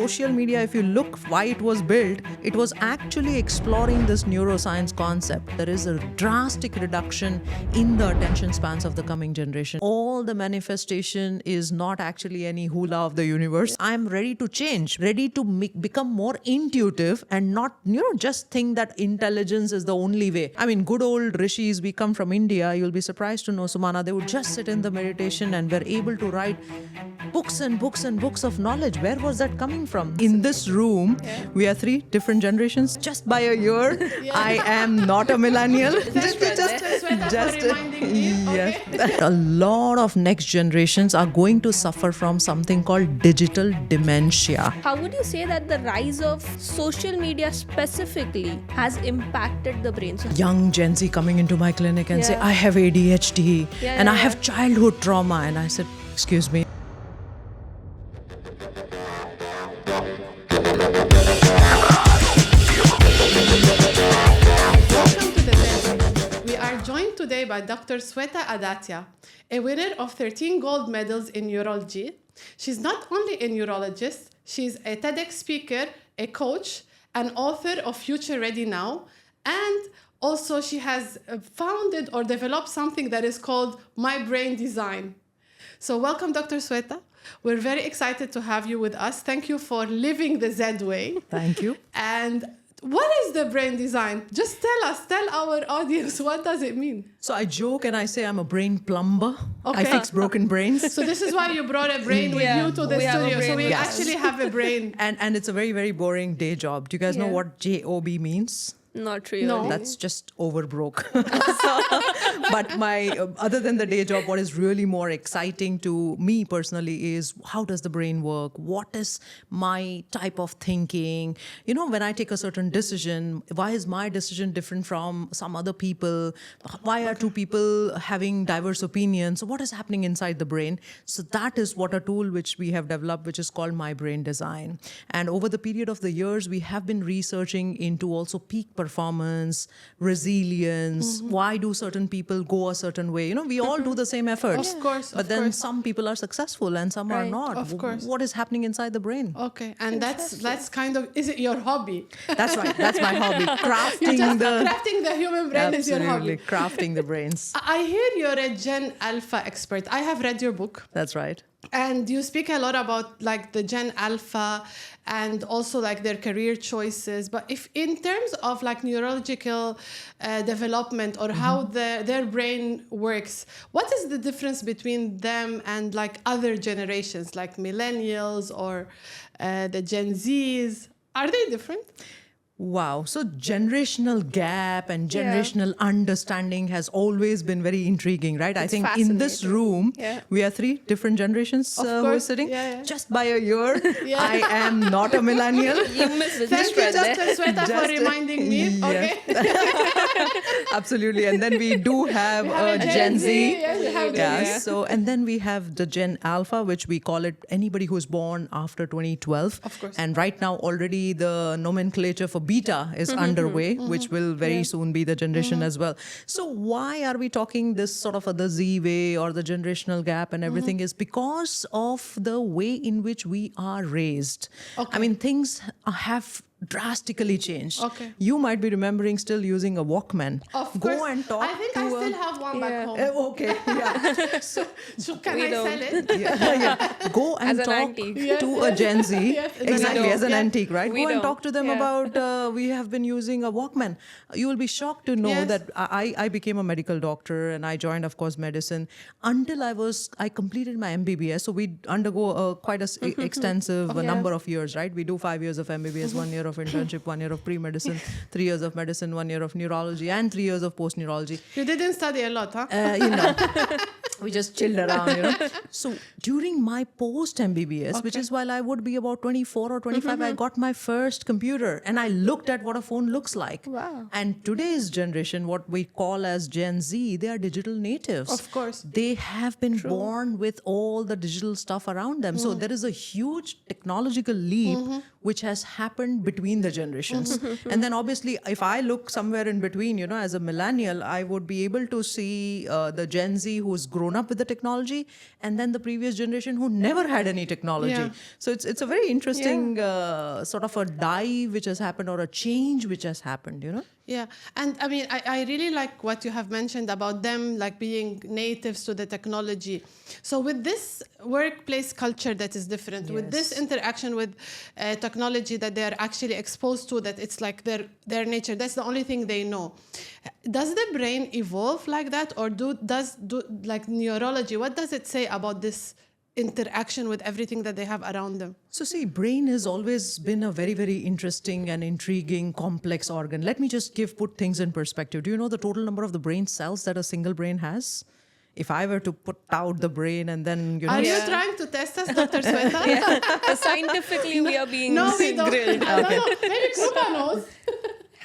social media, if you look why it was built, it was actually exploring this neuroscience concept. There is a drastic reduction in the attention spans of the coming generation. All the manifestation is not actually any hula of the universe. I'm ready to change, ready to become more intuitive and not, just think that intelligence is the only way. I mean, good old rishis, we come from India. You'll be surprised to know, Sumana, they would just sit in the meditation and were able to write books and books and books of knowledge. Where was that coming from? In this room, we are 3 different generations. Just by a year, I am not a millennial. just yes. A lot of next generations are going to suffer from something called digital dementia. How would you say that the rise of social media specifically has impacted the brain? So Young Gen Z coming into my clinic and say, I have ADHD and I have childhood trauma. And I said, excuse me. Today by Dr. Sweta Adatia, a winner of 13 gold medals in neurology. She's not only a neurologist, she's a TEDx speaker, a coach, an author of Future Ready Now, and also she has founded or developed something that is called My Brain Design. So welcome, Dr. Sweta. We're very excited to have you with us. Thank you for living the Z way. Thank you. And what is the brain design? Just tell our audience, what does it mean? So I joke and I say I'm a brain plumber. Okay. I fix broken brains. So this is why you brought a brain with you to the studio. So we actually have a brain. And it's a very, very boring day job. Do you guys know what JOB means? not really. No. That's just over broke. But my other than the day job, what is really more exciting to me personally is how does the brain work? What is my type of thinking? You know, when I take a certain decision, why is my decision different from some other people? Why are two people having diverse opinions? So what is happening inside the brain? So that is what a tool which we have developed, which is called My Brain Design. And over the period of the years, we have been researching into also peak performance, resilience. Why do certain people go a certain way? You know, we all do the same efforts. Of course. But then some people are successful and some are Right. not. Of course. What is happening inside the brain? Okay, and that's kind of, is it your hobby? That's right. That's my hobby. Crafting the human brain is your hobby. Absolutely. Crafting the brains. I hear you're a Gen Alpha expert. I have read your book. That's right. And you speak a lot about like the Gen Alpha and also like their career choices. But if in terms of like neurological development or how their brain works, what is the difference between them and like other generations like millennials or the Gen Zs? Are they different? Wow. So generational gap and generational understanding has always been very intriguing, right? I think in this room, we are 3 different generations who are sitting. Just by a year, I am not a millennial. You missed it. Thank you, Dr. Sweta, for reminding me. Okay. Absolutely. And then we do have a Gen Z. Yes, we have Gen Z. So, and then we have the Gen Alpha, which we call it anybody who's born after 2012. Of course. And right now already the nomenclature for beta is underway, which will very soon be the generation as well. So why are we talking this sort of the Z way or the generational gap and everything is because of the way in which we are raised. I mean, things have drastically changed. Okay. You might be remembering still using a Walkman. Of Go course. and talk I think to I still have one back home. Okay, yeah. So can We I don't. sell it? Yeah. Go and As an talk antique. to a Gen Z. Yes, Exactly, as an antique, right? We Go and don't. talk to them about, we have been using a Walkman. You will be shocked to know that I became a medical doctor and I joined, of course, medicine until I completed my MBBS. So we undergo quite a extensive number of years, right? We do 5 years of MBBS, 1 year of internship, 1 year of pre-medicine, 3 years of medicine, 1 year of neurology, and 3 years of post-neurology. You didn't study a lot, huh? We just chilled around, So during my post-MBBS, which is while I would be about 24 or 25, I got my first computer and I looked at what a phone looks like. Wow. And today's generation, what we call as Gen Z, they are digital natives. Of course. They have been born with all the digital stuff around them. So there is a huge technological leap which has happened between the generations. And then obviously, if I look somewhere in between, as a millennial, I would be able to see the Gen Z who's grown grown up with the technology, and then the previous generation who never had any technology. Yeah. So it's a very interesting sort of a dive which has happened, or a change which has happened, you know? Yeah, and I mean, I really like what you have mentioned about them like being natives to the technology. So with this workplace culture that is different, with this Yes. interaction with technology that they're actually exposed to, that it's like their nature, that's the only thing they know. Does the brain evolve like that, or does like neurology, what does it say about this interaction with everything that they have around them? So see, brain has always been a very, very interesting and intriguing, complex organ. Let me just put things in perspective. Do you know the total number of the brain cells that a single brain has? If I were to put out the brain and then, you know... Are you Yeah. trying to test us, Dr. Sweta? Scientifically, we are being No, we don't. grilled. No, no, maybe Krupa knows.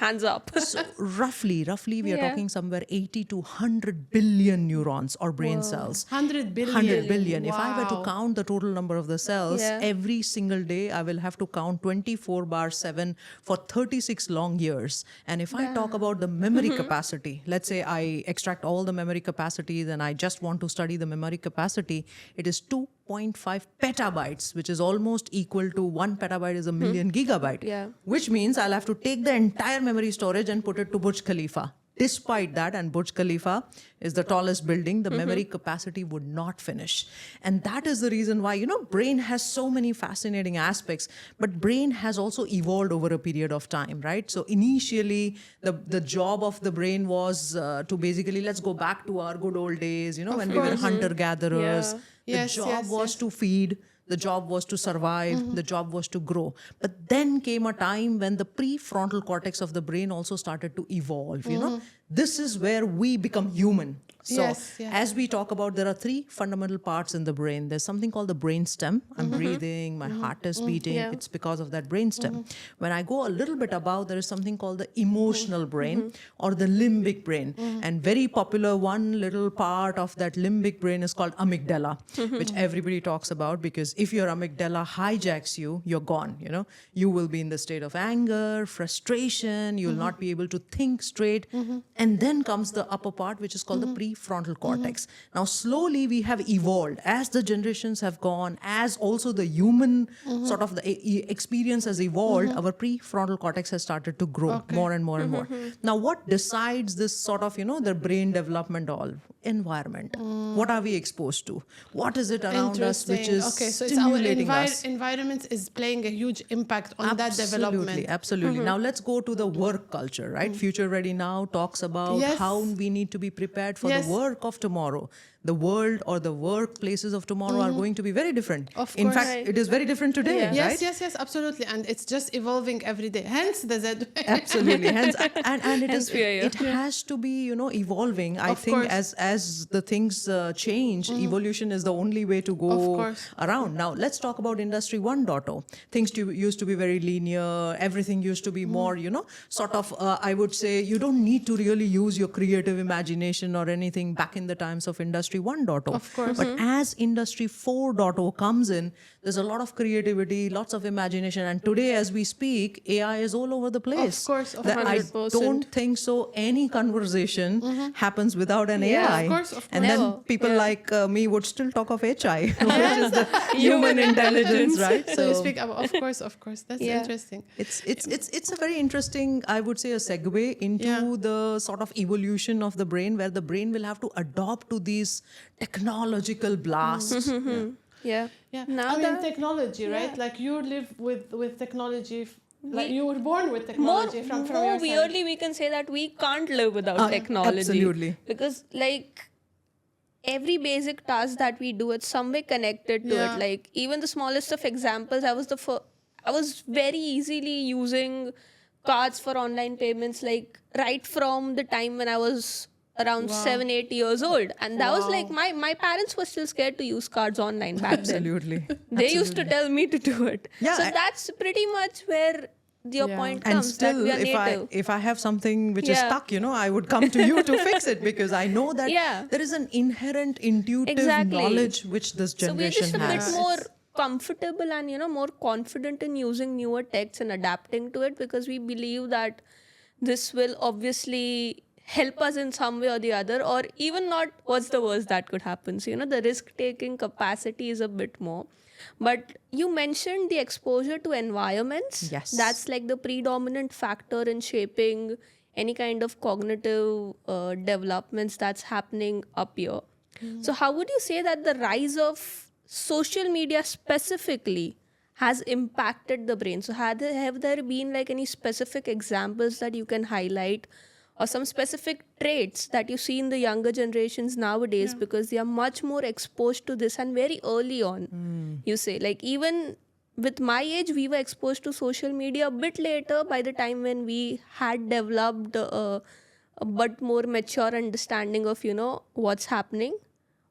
Hands up. So roughly, we are Yeah. talking somewhere 80 to 100 billion neurons or brain cells. 100 billion. 100 billion. If I were to Wow. count the total number of the cells, Yeah. every single day I will have to count 24/7 for 36 long years. And if I talk about the memory capacity, let's say I extract all the memory capacities and I just want to study the memory capacity, it is 2.5 petabytes, which is almost equal to 1 petabyte is a million gigabyte. Yeah. Which means I'll have to take the entire memory storage and put it to Burj Khalifa. Despite that, and Burj Khalifa is the tallest building, the memory capacity would not finish. And that is the reason why, you know, brain has so many fascinating aspects, but brain has also evolved over a period of time, right? So initially, the job of the brain was to basically, let's go back to our good old days, you know, when we were hunter-gatherers. Yeah. The Yes, job yes, was yes. to feed. The job was to survive, the job was to grow. But then came a time when the prefrontal cortex of the brain also started to evolve, you know. This is where we become human. So Yes, yeah. as we talk about, there are three fundamental parts in the brain. There's something called the brain stem. I'm breathing, my heart is beating. Yeah. It's because of that brain stem. When I go a little bit above, there is something called the emotional brain or the limbic brain. And very popular, one little part of that limbic brain is called amygdala, which everybody talks about, because if your amygdala hijacks you, you're gone, you know. You will be in the state of anger, frustration, you'll not be able to think straight. And then comes the upper part, which is called the prefrontal cortex. Now, slowly we have evolved as the generations have gone, as also the human sort of the experience has evolved, our prefrontal cortex has started to grow more and more and more. Now, what decides this sort of, you know, the brain development all? Environment. What are we exposed to? What is it around us which is okay, so it's our stimulating us? environment is playing a huge impact on that development. Absolutely. Now let's go to the work culture, right? Future Ready Now talks about Yes. how we need to be prepared for Yes. the work of tomorrow. The world or the workplaces of tomorrow are going to be very different. Of In course. fact, Right. it is very different today, Yeah. right? Yes, absolutely. And it's just evolving every day. Hence the Z. Absolutely. Hence, and it Hence is we are here. it has to be, you know, evolving. I Of think course. as the things change, evolution is the only way to go Of course. around. Now let's talk about Industry 1.0. Things used to be very linear. Everything used to be more, you know, sort of. I would say you don't need to really use your creative imagination or anything back in the times of Industry 1.0. Of course. But as Industry 4.0 comes in, there's a lot of creativity, lots of imagination, and today, as we speak, AI is all over the place. Of course, of That I 100%. don't think so. Any conversation happens without an Yeah, AI. of course. And Never. then people Yeah. like me would still talk of HI, which is the human intelligence, right? So you speak about, of course. That's Yeah. interesting. It's a very interesting, I would say, a segue into Yeah. the sort of evolution of the brain, where the brain will have to adopt to these technological blasts. Yeah. Yeah. Now I mean, that technology, right? Yeah. Like you live with technology. Like We- you were born with more, technology from more your side. weirdly, we can say that we can't live without technology. absolutely. Because like every basic task that we do, it's some way connected to Yeah. it. Like even the smallest of examples, I was very easily using cards for online payments, like right from the time when I was around 7-8 years old, and that was like my parents were still scared to use cards online back then. Absolutely. They used to tell me to do it. Yeah, So I- that's pretty much where your Yeah. point And comes, that still, we are native. if I have something which is Yeah. stuck, you know, I would come to you to fix it, because I know that Yeah. there is an inherent intuitive Exactly. knowledge which this So we're generation just a has. bit more comfortable and more confident in using newer techs and adapting to it, because we believe that this will obviously help us in some way or the other, or even not, what's the worst that could happen? So, the risk taking capacity is a bit more. But you mentioned the exposure to environments. Yes. That's like the predominant factor in shaping any kind of cognitive developments that's happening up here. So, how would you say that the rise of social media specifically has impacted the brain? So, have there been like any specific examples that you can highlight, or some specific traits that you see in the younger generations nowadays, because they are much more exposed to this and very early on? You say, like, even with my age, we were exposed to social media a bit later, by the time when we had developed a but more mature understanding of, what's happening.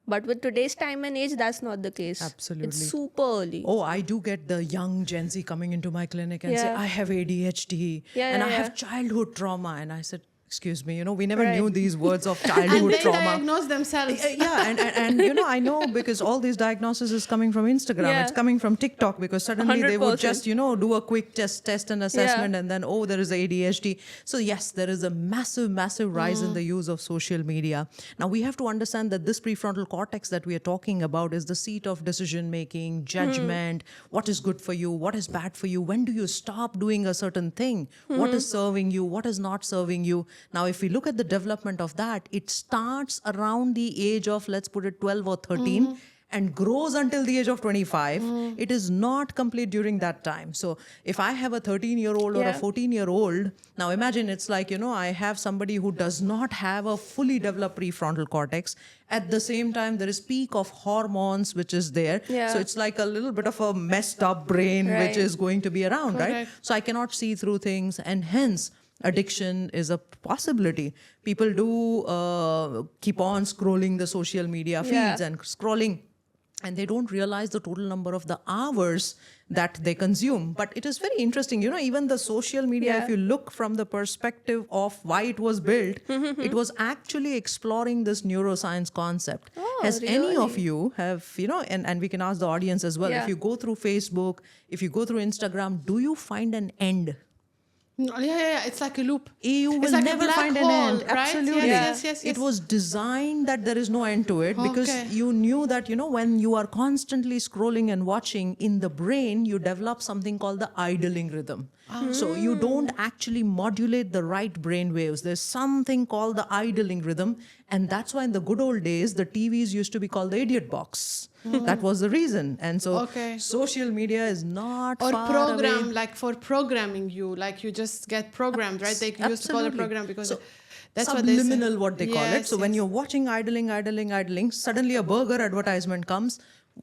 But with today's time and age, that's not the case. Absolutely. It's super early. Oh, I do get the young Gen Z coming into my clinic and say, Yeah. I have ADHD and I have childhood trauma. And I said, excuse me, we never knew these words of And childhood they trauma. diagnose themselves. Yeah, and I know, because all these diagnosis is coming from Instagram. Yeah. It's coming from TikTok, because suddenly they would 100%. just, do a quick test and assessment, and then, oh, there is ADHD. So yes, there is a massive rise in the use of social media. Now we have to understand that this prefrontal cortex that we are talking about is the seat of decision making, judgment, what is good for you, what is bad for you, when do you stop doing a certain thing, what is serving you, what is not serving you. Now, if we look at the development of that, it starts around the age of, let's put it, 12 or 13, and grows until the age of 25. It is not complete during that time. So if I have a 13-year-old or a 14-year-old, now imagine it's like, I have somebody who does not have a fully developed prefrontal cortex. At the same time, there is peak of hormones, which is there. Yeah. So it's like a little bit of a messed up brain, which Right. is going to be around, right? Correct. So I cannot see through things, and hence addiction is a possibility. People do keep on scrolling the social media feeds and scrolling, and they don't realize the total number of the hours that they consume. But it is very interesting, even the social media, if you look from the perspective of why it was built, it was actually exploring this neuroscience concept. Has any of you have, and we can ask the audience as well, Yeah. if you go through Facebook, if you go through Instagram, do you find an end? Yeah, it's like a loop. You will It's like a never black find an hole, end. right? Absolutely. Yes. It was designed that there is no end to it, because Okay. you knew that, when you are constantly scrolling and watching, in the brain, you develop something called the idling rhythm. So you don't actually modulate the right brain waves. There's something called the idling rhythm. And that's why in the good old days, the TVs used to be called the idiot box. That was the reason. And so Okay. social media is not Or far program, away. like for programming you, like you just get programmed, right? They used to call it Absolutely. program because So, that's what they say. subliminal, what they call it. Yes, So when yes. you're watching idling, suddenly a burger advertisement comes,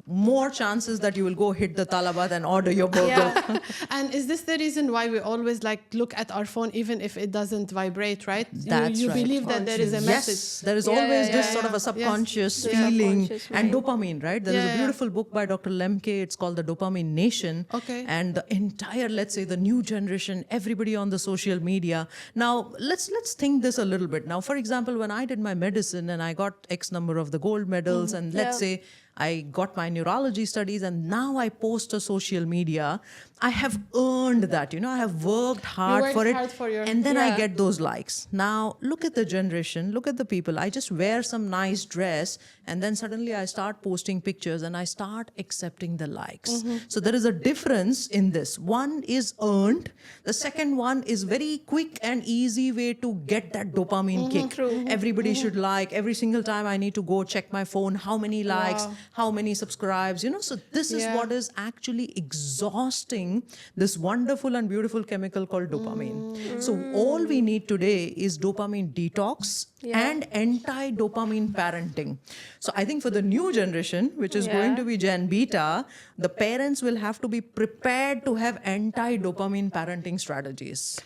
more chances that you will go hit the Talabat and order your burger. Yeah. And is this the reason why we always like look at our phone even if it doesn't vibrate, right? That's you right. believe that there is a Yes, message. there is Yeah, always yeah, this yeah, sort of a yeah. subconscious Yes. feeling Subconscious and mind. dopamine, right? There is Yeah, a yeah. beautiful book by Dr. Lemke. It's called The Dopamine Nation. Okay. And the entire, let's say, the new generation, everybody on the social media. Now, let's think this a little bit. Now, for example, when I did my medicine and I got X number of the gold medals, and let's say I got my neurology studies, and now I post to social media, I have earned that, I have worked hard worked for it. hard for your- And then I Yeah. get those likes. Now, look at the generation, look at the people. I just wear some nice dress, and then suddenly I start posting pictures and I start accepting the likes. So there is a difference in this. One is earned. The second one is very quick and easy way to get that dopamine kick. Everybody should like. Every single time I need to go check my phone, how many likes, how many subscribes, So this is Yeah. what is actually exhausting this wonderful and beautiful chemical called dopamine. So all we need today is dopamine detox and anti-dopamine parenting. So I think for the new generation, which is going to be Gen Beta, the parents will have to be prepared to have anti-dopamine parenting strategies.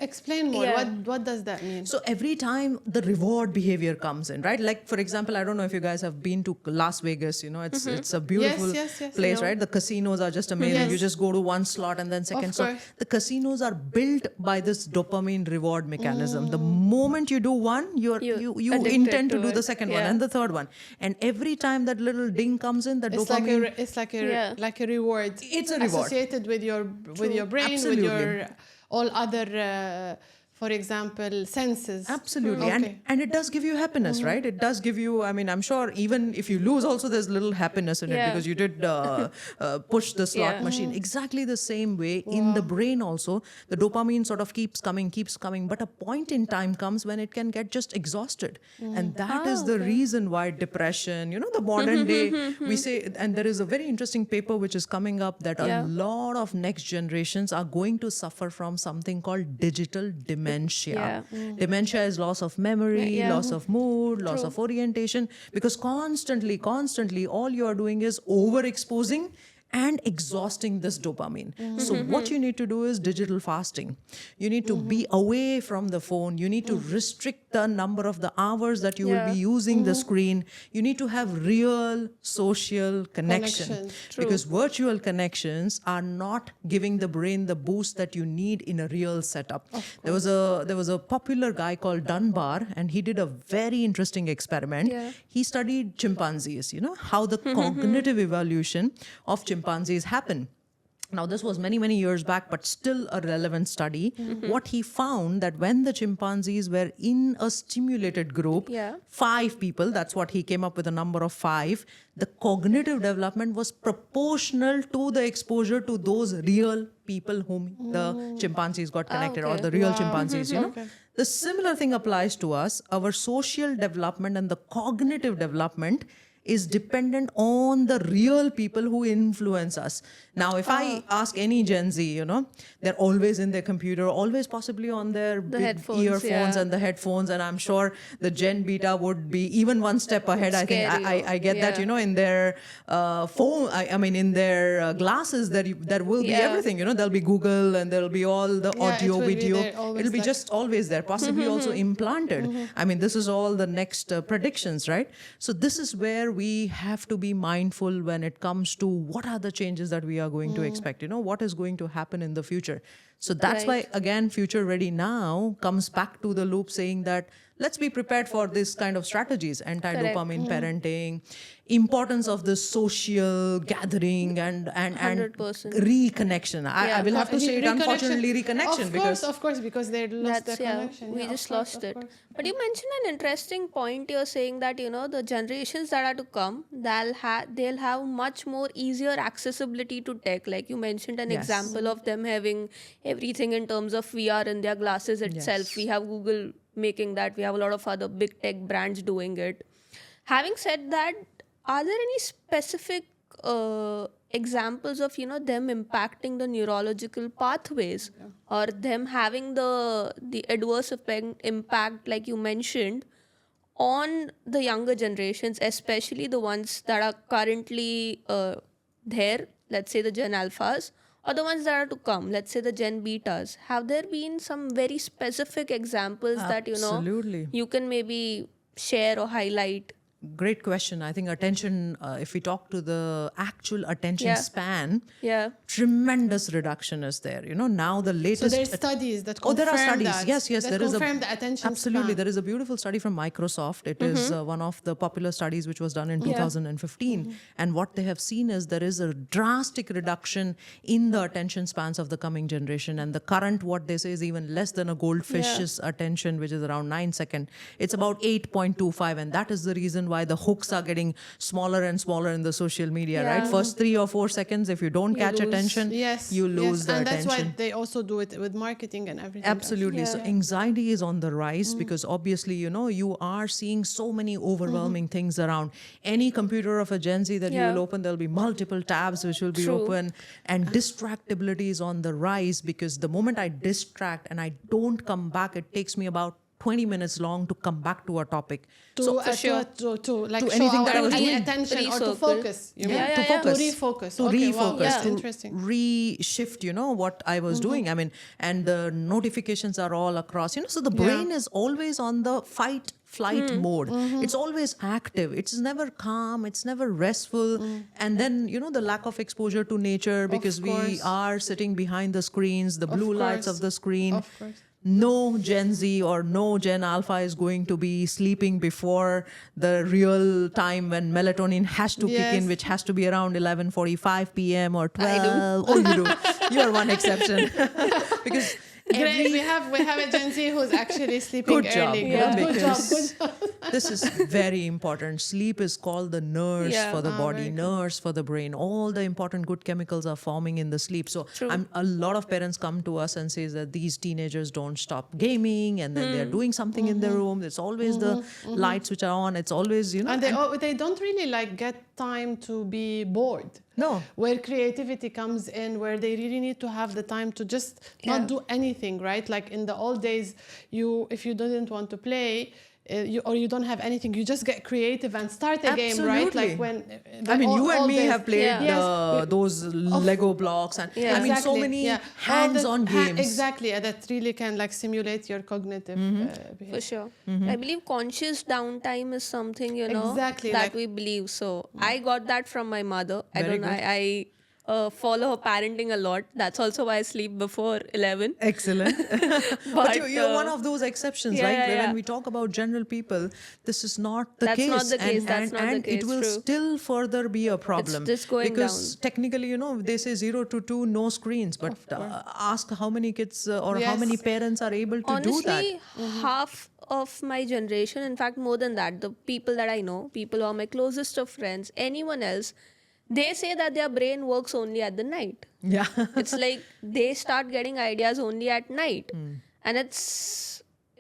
Explain more. Yeah. What does that mean? So every time the reward behavior comes in, right? Like, for example, I don't know if you guys have been to Las Vegas, it's a beautiful yes, place, no. right? The casinos are just amazing. Yes. You just go to one slot and then second slot. course. The casinos are built by this dopamine reward mechanism. The moment you do one, you You addicted intend to to do the it. second one Yeah. and the third one. And every time that little ding comes in, the dopamine... It's like a Yeah. like a reward. It's a reward. associated with your brain, Absolutely. with your all other for example, senses. Absolutely. Okay. And it does give you happiness, right? It does give you, I mean, I'm sure even if you lose also there's little happiness in it Yeah. because you did push the slot Yeah. machine. Exactly the same way in the brain also, the dopamine sort of keeps coming. But a point in time comes when it can get just exhausted. And that is the reason why depression, the modern day, we say, and there is a very interesting paper which is coming up that Yeah. a lot of next generations are going to suffer from something called digital dementia. Yeah. Dementia is loss of memory, Yeah. loss of mood, loss True. of orientation, because constantly, all you are doing is overexposing and exhausting this dopamine. So what you need to do is digital fasting. You need to be away from the phone. You need to restrict the number of the hours that you will be Yeah. using the screen. You need to have real social connection. Connection. Because virtual connections are not giving the brain the boost that you need in a real setup. There was a popular guy called Dunbar, and he did a very interesting experiment. Yeah. He studied chimpanzees, how the cognitive evolution of chimpanzees happen. Now, this was many years back, but still a relevant study. What he found that when the chimpanzees were in a stimulated group, Yeah. 5 people, that's what he came up with, a number of 5, the cognitive development was proportional to the exposure to those real people whom the chimpanzees got connected, or okay. the real chimpanzees, Okay. The similar thing applies to us. Our social development and the cognitive development is dependent on the real people who influence us. Now, if I ask any Gen Z, they're always in their computer, always possibly on their big headphones, earphones yeah. and the headphones, and I'm sure the Gen Beta would be even one step ahead. I think Scary, I get that, yeah. in their phone, I mean, in their glasses, there will be Yeah. everything, there'll be Google and there'll be all the Yeah, it audio, will be video. there, always It'll be like- just always there, possibly also implanted. I mean, this is all the next predictions, right? So this is where we have to be mindful when it comes to what are the changes that we are going to expect, what is going to happen in the future. So that's Right. why, again, Future Ready Now comes back to the loop saying that let's be prepared for this kind of strategies, anti-dopamine parenting, importance of the social gathering and 100%. reconnection. I Yeah. will have to say it, Reconnection. unfortunately, reconnection, Of course, because they lost the connection. we Yeah, just of course, lost of it. course. But you mentioned an interesting point. You're saying that the generations that are to come, they'll have much more easier accessibility to tech. Like you mentioned an Yes. example of them having everything in terms of VR in their glasses itself. Yes. We have Google making that. We have a lot of other big tech brands doing it. Having said that, are there any specific examples of them impacting the neurological pathways, or them having the adverse impact like you mentioned on the younger generations, especially the ones that are currently there, let's say the Gen Alphas, or the ones that are to come, let's say the Gen Betas? Have there been some very specific examples that Absolutely. you can maybe share or highlight? Great question. I think attention, if we talk to the actual attention Yeah. span, Yeah. tremendous reduction is there. Now the So latest. there's studies that Oh, confirm there are studies. that. Yes, that there is confirm the attention absolutely. span. There is a beautiful study from Microsoft. It is one of the popular studies which was done in 2015. And what they have seen is there is a drastic reduction in the attention spans of the coming generation. And the current, what they say, is even less than a goldfish's attention, which is around 9 seconds. It's about 8.25, and that is the reason why the hooks are getting smaller and smaller in the social media. Right, Yeah. first 3 or 4 seconds, if you don't catch lose. attention, Yes, you lose the and attention. that's why they also do it with marketing and everything. Absolutely. So anxiety is on the rise Mm. because obviously, you are seeing so many overwhelming things around. Any computer of a Gen Z that you Yeah. will open, there'll be multiple tabs which will be True. open. And distractibility is on the rise because the moment I distract and I don't come back, it takes me about 20 minutes long to come back to a topic. To, So for sure. to like To show anything our that I was doing. attention or to Recircle. focus. You mean? Yeah, to yeah, yeah. focus. To refocus. To Okay, wow, refocus, that's to interesting. reshift, what I was doing. I mean, and the notifications are all across, so the brain is always on the fight flight mode. It's always active. It's never calm. It's never restful. And then, the lack of exposure to nature because we course. are sitting behind the screens, the blue lights course. of the screen. Of course. No Gen Z or no Gen Alpha is going to be sleeping before the real time when melatonin has to kick in, Yes. which has to be around 11:45 p.m. or 12. I do. Oh, you do. You are one exception. Because Great. We have a Gen Z who's actually sleeping Good job. early. Yeah. Good job. Because Good job. this is very important. Sleep is called the nurse Yeah. for the body, very good. nurse for the brain. All the important good chemicals are forming in the sleep. So a lot of parents come to us and says that these teenagers don't stop gaming, and then they're doing something in their room. It's always the lights which are on. It's always, you know. And they don't really like get time to be bored. No. Where creativity comes in, where they really need to have the time to just not do anything, right? Like in the old days, if you didn't want to play, you don't have anything, you just get creative and start a game, right? Absolutely. Like when I mean, you and me days. have played Yeah. Yes. those Lego blocks, and Yeah. I mean, so Exactly, many yeah. hands-on games. Exactly, that really can like simulate your cognitive behavior. For sure. I believe conscious downtime is something, Exactly, that like- we believe. So I got that from my mother. I Very don't know. good. I follow her parenting a lot. That's also why I sleep before 11. Excellent. but you're one of those exceptions, yeah, right? yeah, Where yeah. when we talk about general people, this is not the That's case. not the case, And, that's not the and case, it will true. still further be a problem. just going because down. technically, they say 0 to 2, no screens. But ask how many kids or how Yes. many parents are able to do that. Honestly, half of my generation, in fact, more than that, the people that I know, people who are my closest of friends, anyone else, they say that their brain works only at the night. Yeah. It's like they start getting ideas only at night. And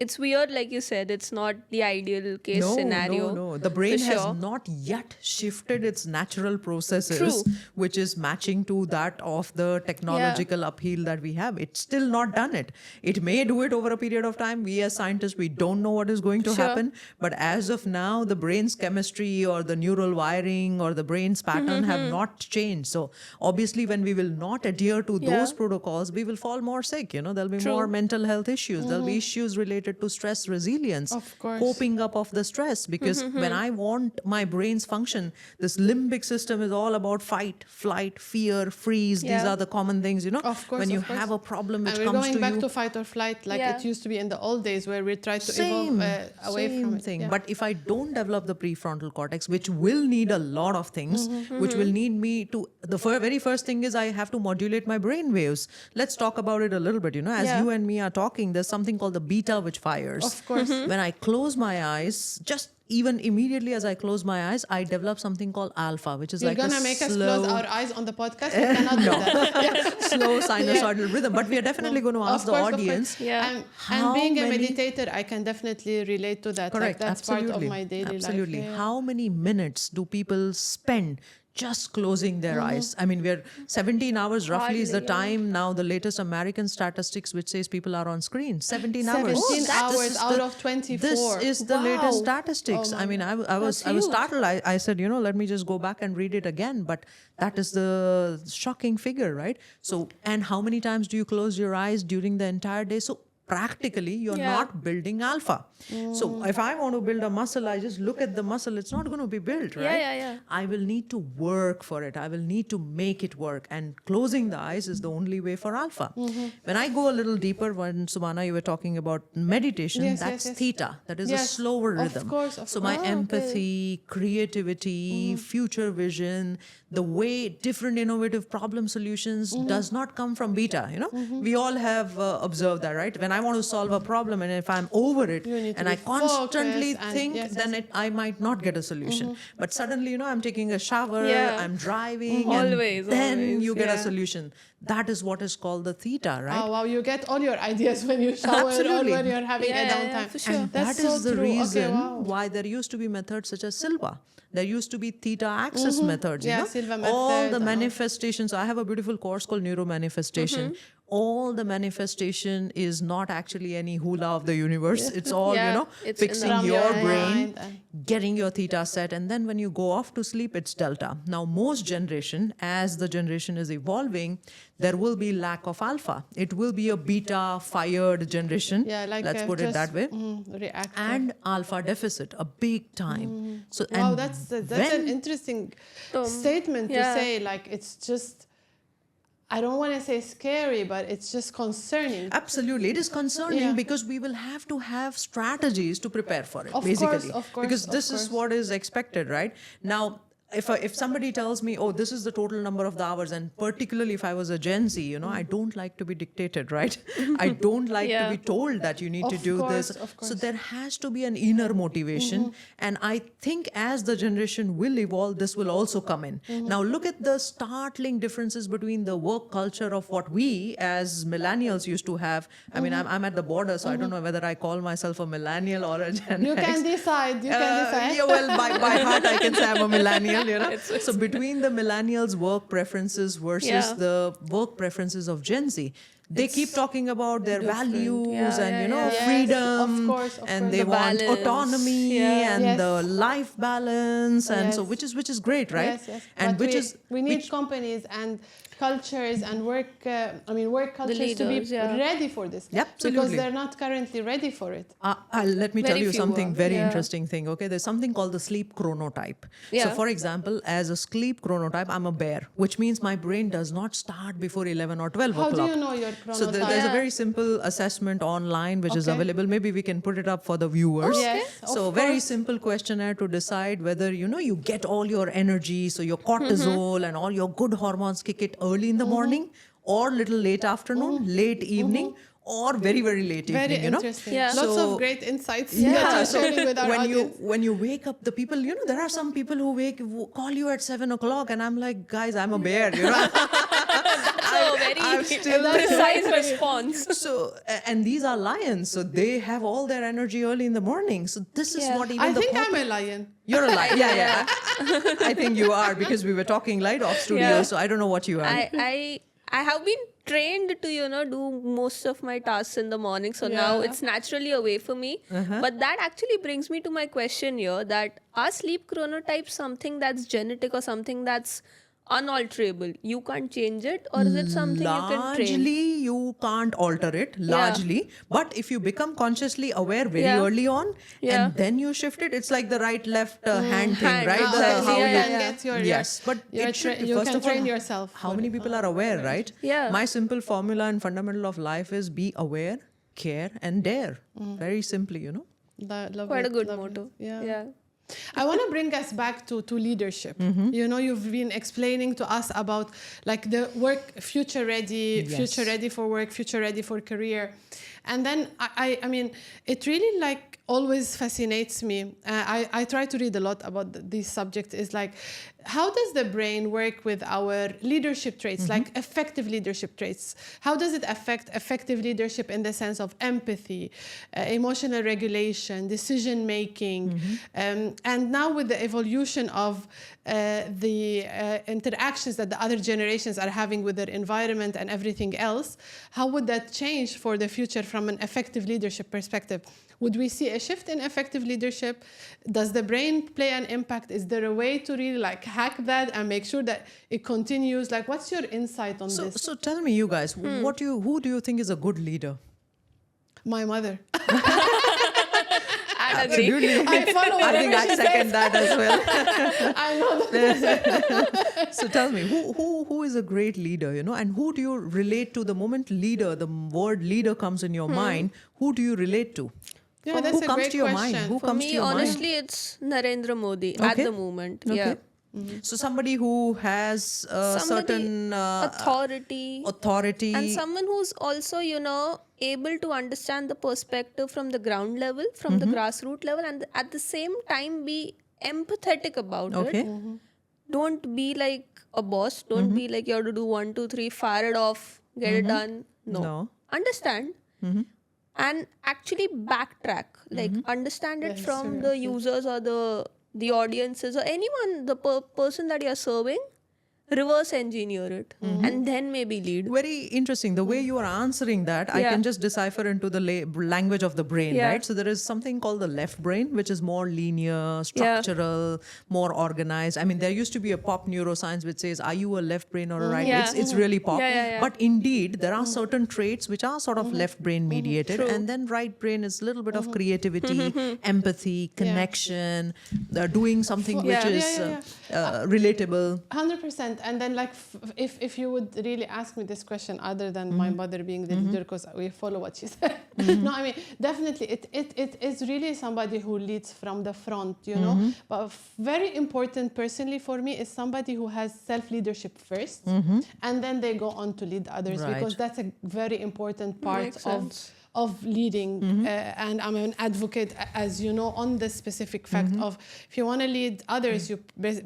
it's weird, like you said, it's not the ideal case scenario. No. The brain for has sure. not yet shifted its natural processes, True. which is matching to that of the technological upheaval that we have. It's still not done it. It may do it over a period of time. We as scientists, we don't know what is going to Sure. happen. But as of now, the brain's chemistry or the neural wiring or the brain's pattern have not changed. So obviously, when we will not adhere to those protocols, we will fall more sick. There'll be more mental health issues. There'll be issues related to stress resilience, Of course. coping up of the stress. Because when I want my brain's function, this limbic system is all about fight, flight, fear, freeze. These Yeah. are the common things, Of course, when you of course. have a problem which And we're comes going to back you. to fight or flight like Yeah. it used to be in the old days where we tried to Same, evolve away same from it. thing. Yeah. But if I don't develop the prefrontal cortex, which will need a lot of things, which will need me to, the very first thing is I have to modulate my brain waves. Let's talk about it a little bit. As Yeah. you and me are talking, there's something called the beta which fires. Of course. When I close my eyes, just even immediately as I close my eyes, I develop something called alpha, which is You're like gonna a make us slow, close our eyes on the podcast? We cannot do that. slow sinusoidal rhythm. But we are definitely going to ask the Of course. audience. Yeah. And How being a many- meditator, I can definitely relate to that. Correct. Like, that's absolutely. part of my daily Absolutely. life. Yeah. How many minutes do people spend just closing their eyes? I mean, we're 17 hours roughly is the Hardly, yeah. time now. The latest American statistics which says people are on screen. 17 hours. 17 This hours is out the- of 24. This is the Wow. latest statistics. Oh I my mean, I was That's huge. startled. I said, let me just go back and read it again. But that is the shocking figure, right? So, and how many times do you close your eyes during the entire day? So practically you're Yeah. not building alpha. So if I want to build a muscle, I just look at the muscle. It's not going to be built, right? yeah. I will need to work for it. I will need to make it work. And closing the eyes is the only way for alpha. When I go a little deeper, when Sumana, you were talking about meditation, Yes, that's yes. theta. That is a Yes, slower of rhythm. course, of So my course. empathy, creativity, future vision, the way different innovative problem solutions does not come from beta. We all have observed that, right? When I want to solve a problem, and if I'm over it You need to and I be constantly focused and think, yes, then yes. I might not get a solution. But suddenly, I'm taking a shower, Yeah. I'm driving, Always, and then always, you get a yeah. solution. That is what is called the theta, right? Oh wow, you get all your ideas when you shower Absolutely. or when you're having Yeah, a yeah, downtime. for sure. And That's that is so the true. Okay, reason wow. why there used to be methods such as Silva. There used to be theta access methods. Yeah, Silva all method the and all. manifestations. I have a beautiful course called Neuromanifestation. All the manifestation is not actually any hula of the universe. It's all, Yeah, it's in the fixing From your your brain, mind and- getting your theta set, and then when you go off to sleep, it's delta. Now, most generation, as the generation is evolving, there will be lack of alpha. It will be a beta fired generation. Yeah, like Let's put it just, that way. Reactive. And alpha deficit, a big time. So, Wow, and that's an when- interesting Um, statement to yeah. say. Like it's just, I don't want to say scary, but it's just concerning. Absolutely, it is concerning Yeah. because we will have to have strategies to prepare for it. Of basically, course, of course, because of this is course. what is expected, right? Now, if somebody tells me, oh, this is the total number of the hours, and particularly if I was a Gen Z, I don't like to be dictated, right? I don't like to Yeah. be told that you need to Of do course, this. of So course. there has to be an inner motivation. And I think as the generation will evolve, this will also come in. Now, look at the startling differences between the work culture of what we as millennials used to have. I mean, I'm at the border, so I don't know whether I call myself a millennial or a Gen You X. can decide. You can decide. Yeah, well, by heart, I can say I'm a millennial, So between the millennials' work preferences versus Yeah. the work preferences of Gen Z, they keep talking about their values Yeah, and, yeah, yeah. Yes, freedom. of course, of and course. they The want balance. autonomy Yeah. and Yes. the life balance. And so, Yes. which is great, right? Yes, yes. And But which we need which- companies and cultures and work cultures to be leaders, yeah. ready for this. Yep, Because absolutely. they're not currently ready for it. Let me tell Very you few something are. very Yeah. interesting thing. Okay, there's something called the sleep chronotype. So, Yeah. for example, as a sleep chronotype, I'm a bear, which means my brain does not start before 11 or 12 How do o'clock. you know your So there's a chronotype? very simple assessment online which is Okay. available. Maybe we can put it up for the viewers. Yes, So of very course. simple questionnaire to decide whether you get all your energy, so your cortisol and all your good hormones kick it early in the morning, or little late afternoon, late evening, or very very late Very evening. interesting. Yeah. Lots So- of great insights Yeah, that you're so sharing with our when audience. when you wake up, the people, there are some people who call you at 7 o'clock, and I'm like, guys, I'm a bear, So very I'm still precise response. So, and these are lions, so they have all their energy early in the morning. So this is Yeah. what even I the think corporate- I'm a lion. You're a lion. Yeah. I think you are, because we were talking light off studio, Yeah. so I don't know what you are. I have been trained to do most of my tasks in the morning, so now Yeah. it's naturally a way for me. But that actually brings me to my question here: that are sleep chronotypes something that's genetic or something that's unalterable? You can't change it, or is it something you can train? Largely, you can't alter it, largely. But if you become consciously aware very Yeah. early on, Yeah. and then you shift it, it's like the right-left hand thing, Hand. right? Ah, The- okay. how Yeah, you yeah, yeah. Get your, Yes, but your it should, you first can of all, train yourself. How for many it. people are aware, right? Yeah. My simple formula and fundamental of life is be aware, care, and dare. Very simply. Love Quite it, a good love it. motto. Yeah. I want to bring us back to leadership. You've been explaining to us about like the work future ready, Yes. future ready for work, future ready for career. And then I mean, it really like always fascinates me. I try to read a lot about these subjects. Is like, how does the brain work with our leadership traits, like effective leadership traits? How does it affect effective leadership in the sense of empathy, emotional regulation, decision making? And now with the evolution of the interactions that the other generations are having with their environment and everything else, how would that change for the future from an effective leadership perspective? Would we see a shift in effective leadership? Does the brain play an impact? Is there a way to really like hack that and make sure that it continues? Like, what's your insight on this? So tell me, you guys, who do you think is a good leader? My mother. I'd agree. I follow I think whatever I she second says. that as well. I know that. So tell me, who is a great leader, and who do you relate to the moment leader, the word leader comes in your mind, who do you relate to? Yeah, that's who a comes great to your question. mind? Who For comes to me, your honestly, it's Narendra Modi at Okay. the moment. mind? Yeah. Okay. So somebody who has a Somebody certain authority. And authority. someone who's also, able to understand the perspective from the ground level, from the grassroots level, and at the same time be empathetic about Okay. it. Don't be like a boss. Don't be like you have to do 1, 2, 3, fire it off, get it done. No. Understand. And actually backtrack. Like understand it Yes, from sure. the users or the audiences or anyone, the person that you're serving. Reverse engineer it and then maybe lead. Very interesting. The way you are answering that, I Yeah. can just decipher into the language of the brain, Yeah. right? So there is something called the left brain, which is more linear, structural, more organized. I mean, there used to be a pop neuroscience which says, are you a left brain or a right? Yeah. It's really pop. Yeah. But indeed, there are certain traits which are sort of left brain mediated. And then right brain is a little bit of creativity, empathy, connection, doing something which Yeah. is Yeah. relatable. 100%. And then like if you would really ask me this question other than my mother being the leader, because we follow what she said. No, I mean definitely it is really somebody who leads from the front, you know. But very important personally for me is somebody who has self-leadership first, and then they go on to lead others, Right. because that's a very important part Makes sense. of leading. And I'm an advocate, as you know, on the specific fact of if you want to lead others, you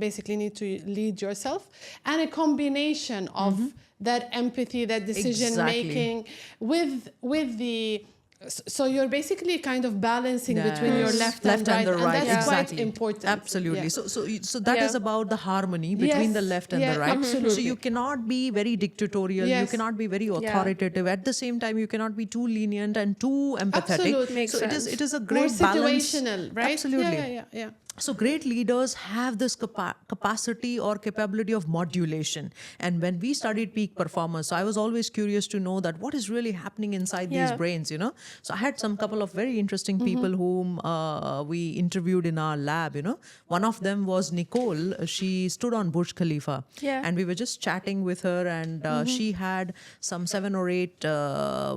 basically need to lead yourself, and a combination of that empathy, that decision Exactly. making with the. So you're basically kind of balancing between your left and right, and the right. and that's Exactly. quite important. Absolutely. Yeah. So that is Yeah. about the harmony between the Yes. left and Yeah, the right. So absolutely. you cannot be very dictatorial. You Yes. cannot be very authoritative. At the same time, you cannot be too lenient and too empathetic. Absolutely. Makes so sense. it is a More great balance. situational, right? Absolutely. Yeah. So great leaders have this capacity or capability of modulation. And when we studied peak performers, so I was always curious to know that what is really happening inside these Yeah. brains, you know. So I had some couple of very interesting people whom we interviewed in our lab, you know. One of them was Nicole. She stood on Burj Khalifa. Yeah. And we were just chatting with her, and she had some 7 or 8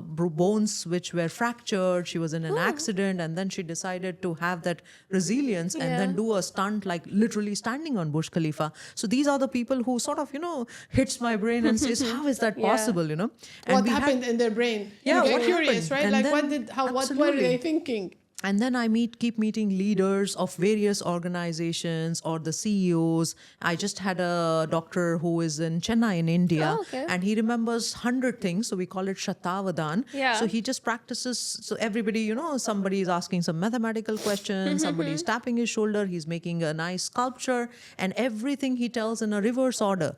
bones which were fractured. She was in an accident, and then she decided to have that resilience and then do a stunt, like literally standing on Burj Khalifa. So these are the people who sort of, you know, hits my brain and says, how is that Yeah. possible, you know? And What we had- happened in their brain? Yeah, You what get curious, happened? right? And Like then- what were Absolutely. they thinking? And then I keep meeting leaders of various organizations or the CEOs. I just had a doctor who is in Chennai in India, Oh, okay. and he remembers 100 things. So we call it Shatavadan. Yeah. So he just practices. So everybody, you know, somebody is asking some mathematical questions, somebody is tapping his shoulder, he's making a nice sculpture, and everything he tells in a reverse order.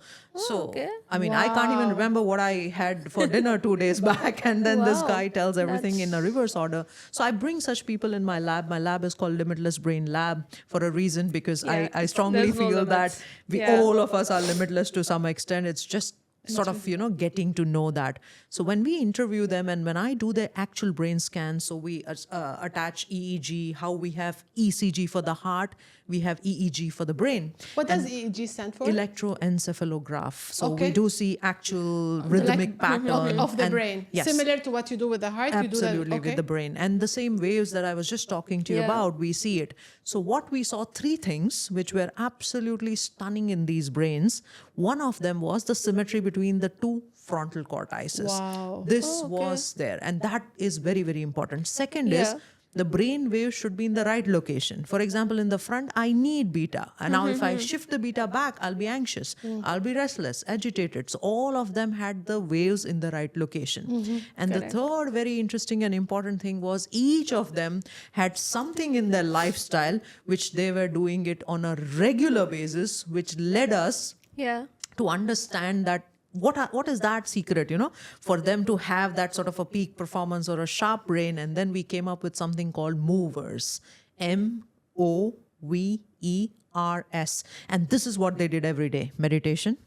So, okay. I mean, I can't even Wow. remember what I had for dinner 2 days back, and then this Wow. guy tells everything in a That's- reverse order. So I bring such people in my lab. My lab is called Limitless Brain Lab for a reason, because Yeah. I strongly There's no feel that limits. we Yeah. all of us are limitless to some extent. It's just sort of, you know, getting to know that. So when we interview them and when I do the actual brain scan, so we attach EEG, how we have ECG for the heart, we have EEG for the brain. What does And EEG stand for? electroencephalograph. So Okay. we do see actual rhythmic pattern of the and- brain. Yes. Similar to what you do with the heart, you do Absolutely, that. Okay. with the brain. And the same waves that I was just talking to you Yeah. about, we see it. So what we saw, 3 things which were absolutely stunning in these brains. One of them was the symmetry between the 2 frontal cortices. Wow. This Oh, okay. was there, and that is very, very important. Second is Yeah. the brain wave should be in the right location. For example, in the front, I need beta. And now if I shift the beta back, I'll be anxious. I'll be restless, agitated. So all of them had the waves in the right location. And Correct. the third very interesting and important thing was each of them had something in their lifestyle which they were doing it on a regular basis, which led us Yeah. to understand that what is that secret, you know, for them to have that sort of a peak performance or a sharp brain. And then we came up with something called movers, MOVERS. And this is what they did every day: meditation,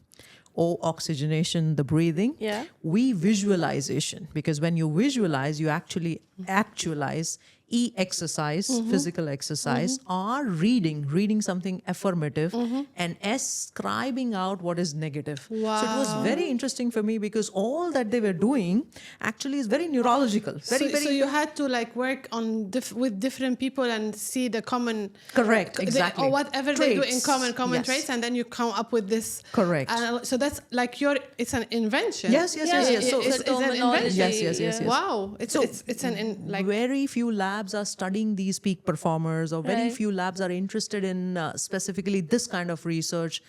O, oxygenation, the breathing. Yeah. We, visualization, because when you visualize, you actually actualize. E, exercise, physical exercise, or reading something affirmative, and S, scribing out what is negative. So it was very interesting for me because all that they were doing actually is very neurological. So you had to like work on with different people and see the common Correct, they- exactly. or whatever they do in Traits, common yes. traits, and then you come up with this. Correct. So that's like it's an invention. Yes. Yeah, So it's it's a an terminology. invention. Yes. Wow, it's like very few labs are studying these peak performers, or very Right. few labs are interested in specifically this kind of research.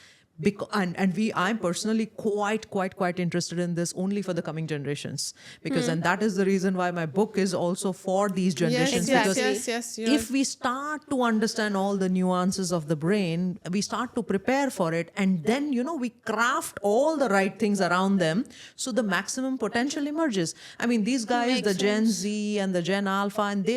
I'm personally quite interested in this only for the coming generations, because and that is the reason why my book is also for these generations. exactly. Because yes. if we start to understand all the nuances of the brain, we start to prepare for it, and then we craft all the right things around them, so the maximum potential emerges. I mean, these guys, Makes the Gen sense. Z and the Gen Alpha, and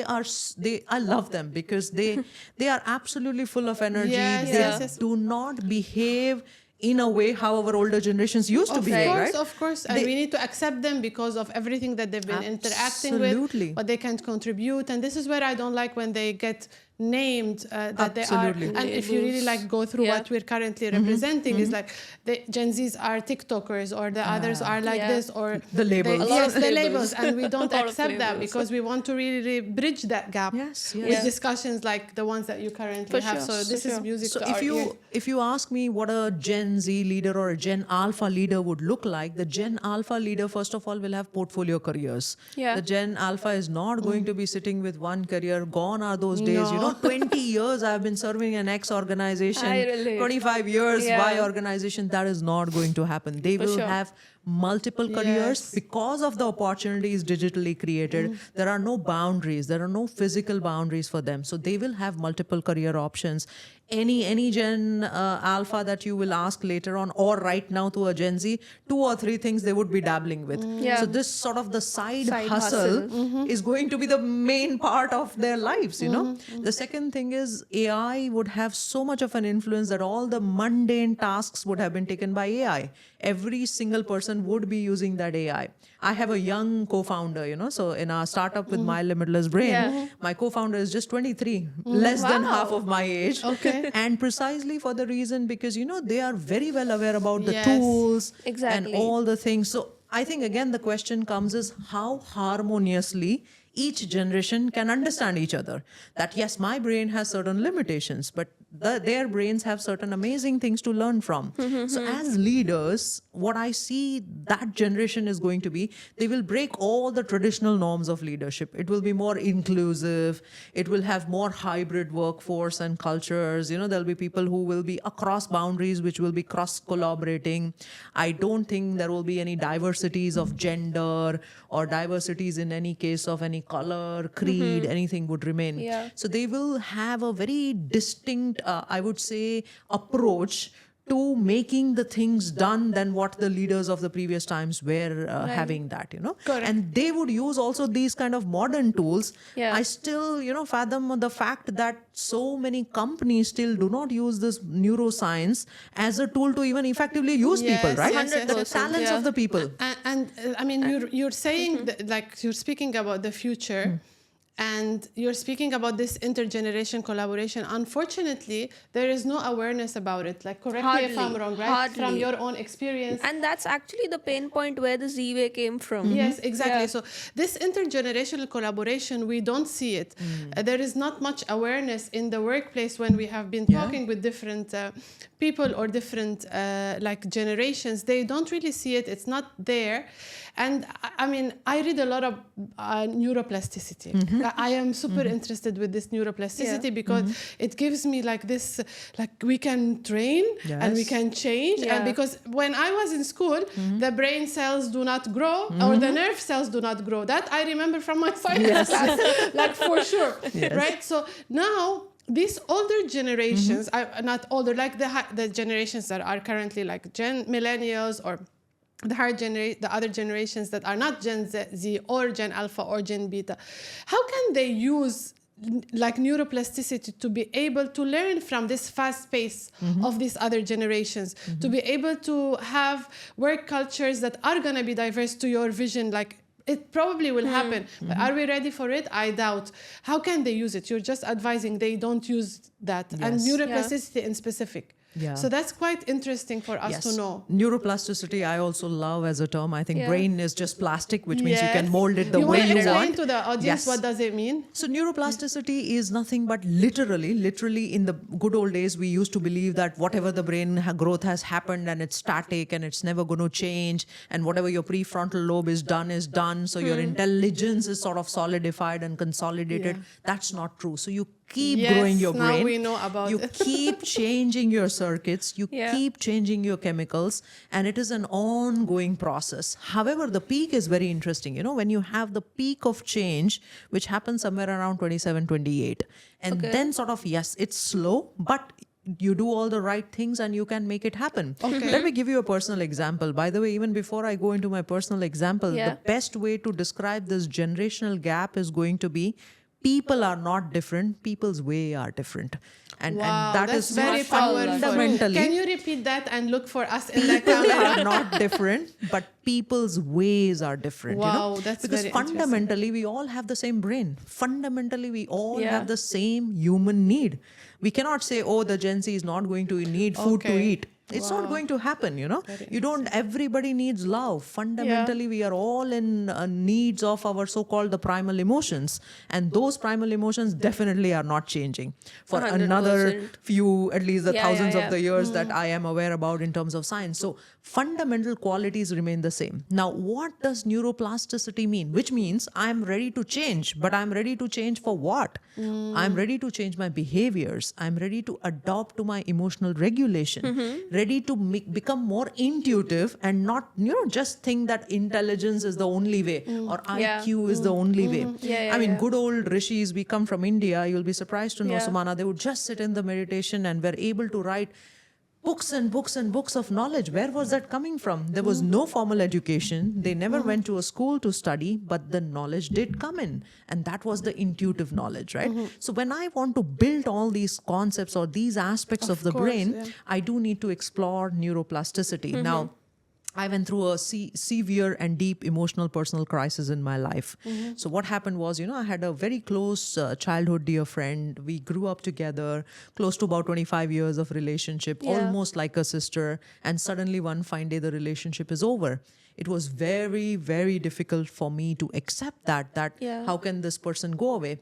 I love them because they are absolutely full of energy. Yes, They yes. do not behave in a way how our older generations used to behave, right? Of course. And They- we need to accept them because of everything that they've been interacting Absolutely. with, what they can contribute. And this is where I don't like when they get named that they Absolutely. are. And if you really like go through Yeah. what we're currently representing is like the Gen Zs are TikTokers or the others are like Yeah. this or The labels. they- A lot yes, of the labels. labels, and we don't A lot of accept that labels. because we want to really bridge that gap Yes, yes. with Yeah. discussions like the ones that you currently For have. sure, So for this is sure. music So to our ear. if you ask me what a Gen Z leader or a Gen Alpha leader would look like, the Gen Alpha leader first of all will have portfolio careers. Yeah. The Gen Alpha is not going to be sitting with one career. Gone are those days. You know, 20 years I've been serving an X organization. I relate. 25 years Yeah. Y organization. That is not going to happen. They will sure. have multiple careers Yes. because of the opportunities digitally created. There are no boundaries. There are no physical boundaries for them. So they will have multiple career options. Any Gen Alpha that you will ask later on or right now to a Gen Z, 2 or 3 things they would be dabbling with. Yeah. So this sort of the side Side hustle hustle. is going to be the main part of their lives, you know. The second thing is AI would have so much of an influence that all the mundane tasks would have been taken by AI. Every single person would be using that AI. I have a young co-founder, you know, so in our startup with My Limitless Brain, Yeah. my co-founder is just 23, less than Wow. half of my age. Okay. And precisely for the reason because, you know, they are very well aware about the Yes. tools Exactly. and all the things. So I think again the question comes is how harmoniously each generation can understand each other. That yes, my brain has certain limitations, but their brains have certain amazing things to learn from. So as leaders, what I see that generation is going to be, they will break all the traditional norms of leadership. It will be more inclusive. It will have more hybrid workforce and cultures. You know, there'll be people who will be across boundaries, which will be cross collaborating. I don't think there will be any diversities of gender or diversities in any case of any color, creed, anything would remain. Yeah. So they will have a very distinct, I would say, approach to making the things done than what the leaders of the previous times were having that, you know. Correct. And they would use also these kind of modern tools. Yeah. I still, you know, fathom the fact that so many companies still do not use this neuroscience as a tool to even effectively use Yes, people, right? yes, yes. The 100%, talents yeah. of the people. And I mean, you're saying that, like you're speaking about the future, and you're speaking about this intergeneration collaboration. Unfortunately, there is no awareness about it. Like, correct me if I'm Hardly, wrong, right? From hardly. your own experience. And that's actually the pain point where the Z-Way came from. Yes, exactly. Yeah. So this intergenerational collaboration, we don't see it. There is not much awareness in the workplace when we have been Yeah. talking with different people or different like generations. They don't really see it. It's not there. And I mean, I read a lot of neuroplasticity. I am super interested with this neuroplasticity Yeah. because it gives me like this, like we can train and we Yes. can change. Yeah. And because when I was in school, the brain cells do not grow or the nerve cells do not grow. That I remember from my science class, like for sure, right? So now these older generations, not older, like the generations that are currently like millennials or the other generations that are not Gen Z or Gen Alpha or Gen Beta, how can they use like neuroplasticity to be able to learn from this fast pace of these other generations, to be able to have work cultures that are going to be diverse to your vision? Like, it probably will happen, but are we ready for it? I doubt. How can they use it? You're just advising they don't use that. And Yes. neuroplasticity in specific. Yeah. So that's quite interesting for us to know. Neuroplasticity, I also love as a term. I think Yeah. brain is just plastic, which means you can Yes. mold it the you way want to you explain want. to the audience Yes. what does it mean? So neuroplasticity is nothing but literally in the good old days, we used to believe that whatever the brain growth has happened and it's static and it's never going to change, and whatever your prefrontal lobe is done. So your intelligence is sort of solidified and consolidated. Yeah. That's not true. So you keep Yes, growing your now brain. we know about you it. keep changing your circuits. You Yeah. keep changing your chemicals, and it is an ongoing process. However, the peak is very interesting. You know, when you have the peak of change, which happens somewhere around 27, 28, and Okay. then sort of, yes, it's slow, but you do all the right things and you can make it happen. Okay. Let me give you a personal example. By the way, even before I go into my personal example, Yeah. the best way to describe this generational gap is going to be people are not different, people's way are different. And Wow, that that's is very powerful. fundamentally, Can you repeat that and look for us in the people camera? are not different, but people's ways are different. Wow, that's because very interesting. fundamentally we all have the same brain. Fundamentally, we all Yeah. have the same human need. We cannot say, oh, the Gen Z is not going to need food to Okay. eat. It's not going to happen, You don't, everybody needs love. Fundamentally, we are all in needs of our so-called the primal emotions. And those primal emotions definitely are not changing for 100%. another few, at least the Yeah, thousands yeah, of the yeah. years that I am aware about in terms of science. So fundamental qualities remain the same. Now, what does neuroplasticity mean? Which means I'm ready to change, but I'm ready to change for what? I'm ready to change my behaviors. I'm ready to adopt to my emotional regulation, ready to become more intuitive and not, just think that intelligence is the only way or Yeah. IQ is the only way. Yeah, I mean, yeah. good old rishis, we come from India. You'll be surprised to know, Yeah. Sumana, they would just sit in the meditation and were able to write books and books and books of knowledge. Where was that coming from? There was no formal education. They never went to a school to study, but the knowledge did come in. And that was the intuitive knowledge, right? So when I want to build all these concepts or these aspects of the course, brain, yeah. I do need to explore neuroplasticity. Now, I went through a severe and deep emotional personal crisis in my life. So what happened was, I had a very close childhood dear friend. We grew up together, close to about 25 years of relationship, Yeah. almost like a sister. And suddenly one fine day, the relationship is over. It was very, very difficult for me to accept that Yeah. how can this person go away?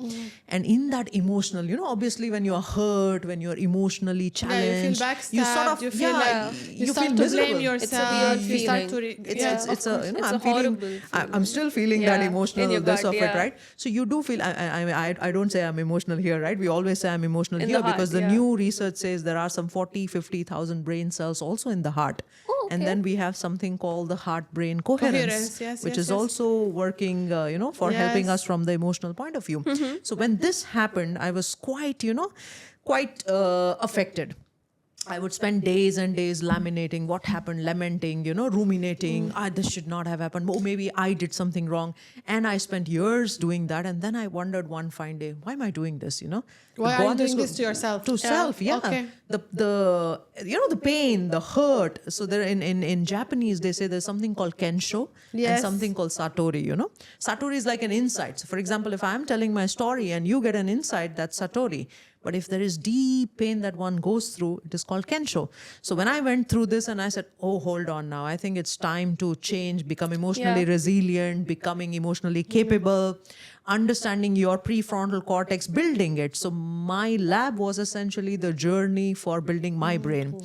And in that emotional, obviously when you're hurt, when you're emotionally Yeah, challenged, you feel backstabbed. You feel yeah, like you start feel to miserable. blame yourself. It's a weird you start to feeling. It's a It's I'm a feeling horrible I'm still feeling that Yeah, emotional in your this gut, of it, yeah. right? So you do feel I don't say I'm emotional here, right? We always say I'm emotional In here the heart, because the yeah. new research says there are some 50,000 brain cells also in the heart. Oh, And okay. then we have something called the heart brain coherence, Coherence, yes, which yes, is yes. also working for helping Yes. us from the emotional point of view. Mm-hmm. So when this happened, I was quite affected. I would spend days and days laminating what happened, lamenting, ruminating. This should not have happened. Oh, maybe I did something wrong. And I spent years doing that. And then I wondered one fine day, why am I doing this? Why are you doing this to yourself? To self, yeah. Okay. The pain, the hurt. So there in Japanese, they say there's something called kensho and Yes. something called satori, Satori is like an insight. So for example, if I'm telling my story and you get an insight, that's satori. But if there is deep pain that one goes through, it is called kensho. So when I went through this and I said, oh, hold on now, I think it's time to change, become emotionally Yeah. resilient, becoming emotionally capable, understanding your prefrontal cortex, building it. So my lab was essentially the journey for building my brain.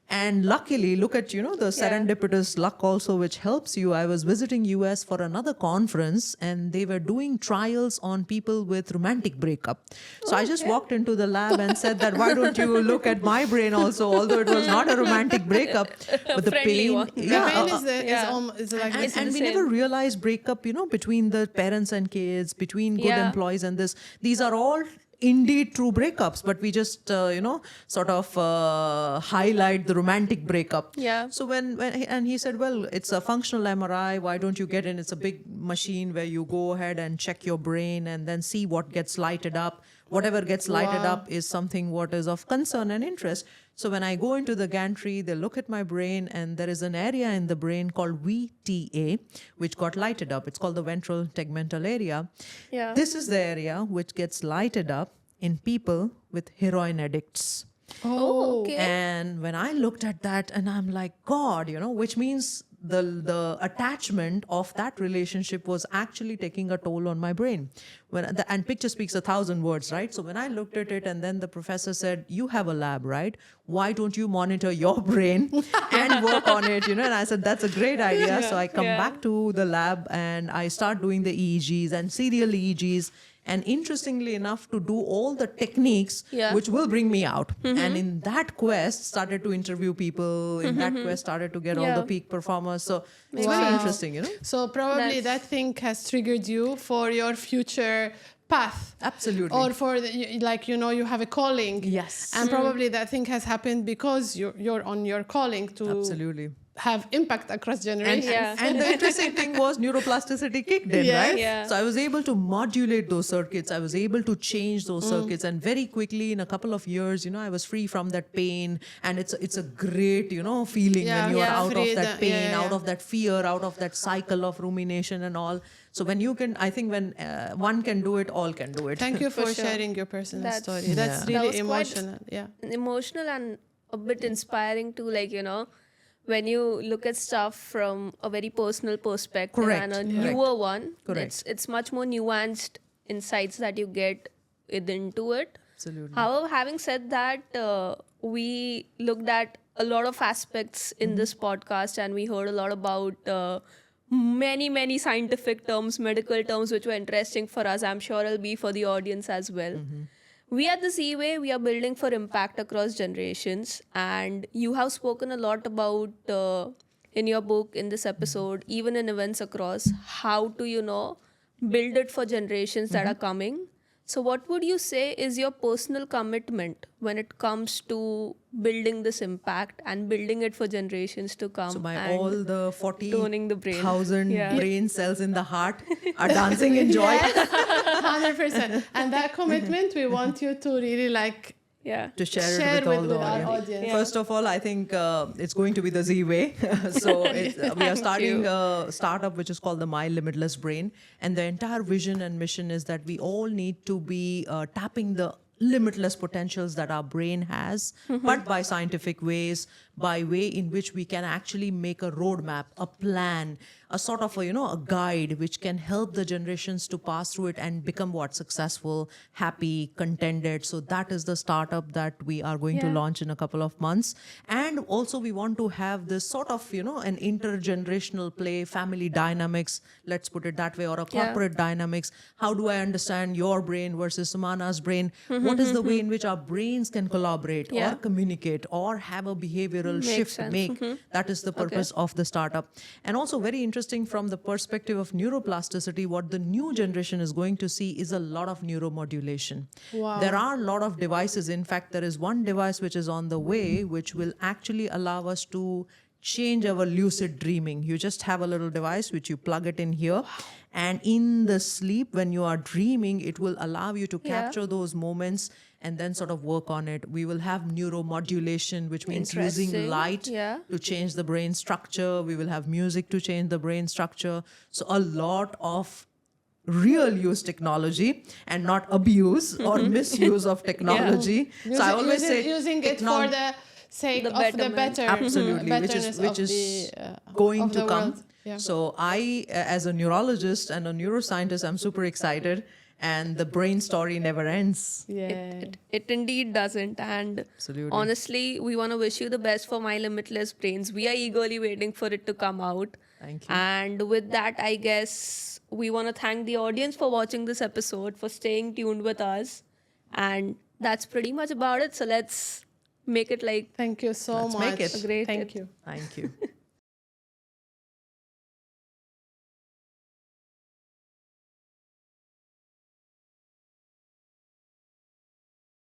And luckily, look at, the serendipitous luck also, which helps you. I was visiting US for another conference and they were doing trials on people with romantic breakup. So I just walked into the lab and said that, why don't you look at my brain also, although it was not a romantic breakup, but the Friendly pain. one. The Yeah, pain yeah. is like and, this. and the we same. never realized breakup, between the parents and kids, between good Yeah. employees and this. These are all indeed true breakups, but we just, sort of highlight the romantic breakup. Yeah. So and he said, well, it's a functional MRI. Why don't you get in? It's a big machine where you go ahead and check your brain and then see what gets lighted up. Whatever gets lighted Wow. up is something what is of concern and interest. So when I go into the gantry, they look at my brain and there is an area in the brain called VTA, which got lighted up. It's called the ventral tegmental area. Yeah. This is the area which gets lighted up in people with heroin addicts. Oh, okay. And when I looked at that and I'm like, God, which means the attachment of that relationship was actually taking a toll on my brain. And picture speaks 1,000 words, right? So when I looked at it and then the professor said, you have a lab, right? Why don't you monitor your brain and work on it? And I said, that's a great idea. So I come Yeah. back to the lab and I start doing the EEGs and serial EEGs. And interestingly enough, to do all the techniques Yeah. which will bring me out. And in that quest, started to interview people. In that quest, started to get all Yeah. the peak performers. So it's Wow. very interesting, So probably That's- that thing has triggered you for your future path. Absolutely. Or for you have a calling. Yes. And probably that thing has happened because you're on your calling to Absolutely. have impact across generations. Yeah. And the interesting thing was neuroplasticity kicked in, Yes. right? Yeah. So I was able to modulate those circuits. I was able to change those circuits, and very quickly, in a couple of years, I was free from that pain. And it's a great, feeling Yeah. when you are Yeah. out Free of that the- yeah, pain, yeah, out yeah. of that fear, out of that cycle of rumination and all. So when you can, I think when one can do it, all can do it. Thank you for sure. sharing your personal That's- story. That's Yeah. really That was quite- emotional. Yeah. Emotional and a bit inspiring too, like, when you look at stuff from a very personal perspective Correct. and a Yeah. newer one. Correct. It's much more nuanced insights that you get into it. Absolutely. However, having said that, we looked at a lot of aspects in this podcast, and we heard a lot about many scientific terms, medical terms, which were interesting for us. I'm sure it'll be for the audience as well. We at the Z-Way, we are building for impact across generations, and you have spoken a lot about in your book, in this episode, even in events across, how to build it for generations that are coming. So what would you say is your personal commitment when it comes to building this impact and building it for generations to come? So my and all the toning the brain. 40,000 Yeah. brain cells in the heart are dancing in joy. 100%. And that commitment, we want you to really Yeah. To share it Share with all with the our audience. audience. First of all, I think it's going to be the Z-Way. So we are starting a startup which is called the My Limitless Brain. And the entire vision and mission is that we all need to be tapping the limitless potentials that our brain has, but by scientific ways, by way in which we can actually make a roadmap, a plan, a sort of a guide which can help the generations to pass through it and become successful, happy, contented. So that is the startup that we are going to Yeah. launch in a couple of months. And also we want to have this sort of an intergenerational play, family dynamics, let's put it that way, or a Yeah. corporate dynamics. How do I understand your brain versus Sumana's brain? What is the way in which our brains can collaborate Yeah. or communicate or have a behavioral Makes shift sense. That is the purpose of the startup. And also very interesting from the perspective of neuroplasticity, what the new generation is going to see is a lot of neuromodulation. Wow. There are a lot of devices. In fact, there is one device which is on the way, which will actually allow us to change our lucid dreaming. You just have a little device which you plug it in here, and in the sleep when you are dreaming, it will allow you to Yeah. capture those moments and then sort of work on it. We will have neuromodulation, which means using Interesting. light Yeah. to change the brain structure. We will have music to change the brain structure. So a lot of real use technology and not abuse or misuse of technology. So I always say using it for the sake The of the betterment. better absolutely, which betterness is of the, going of to the come. world. Yeah. So I, as a neurologist and a neuroscientist, I'm super excited, and the brain story never ends. Yeah. It indeed doesn't. And Absolutely. honestly, we want to wish you the best for My Limitless Brains. We are eagerly waiting for it to come out. Thank you. And with that, I guess we want to thank the audience for watching this episode, for staying tuned with us. And that's pretty much about it. So let's make it like Thank you so Let's much. make it. a great Thank you. Thank you.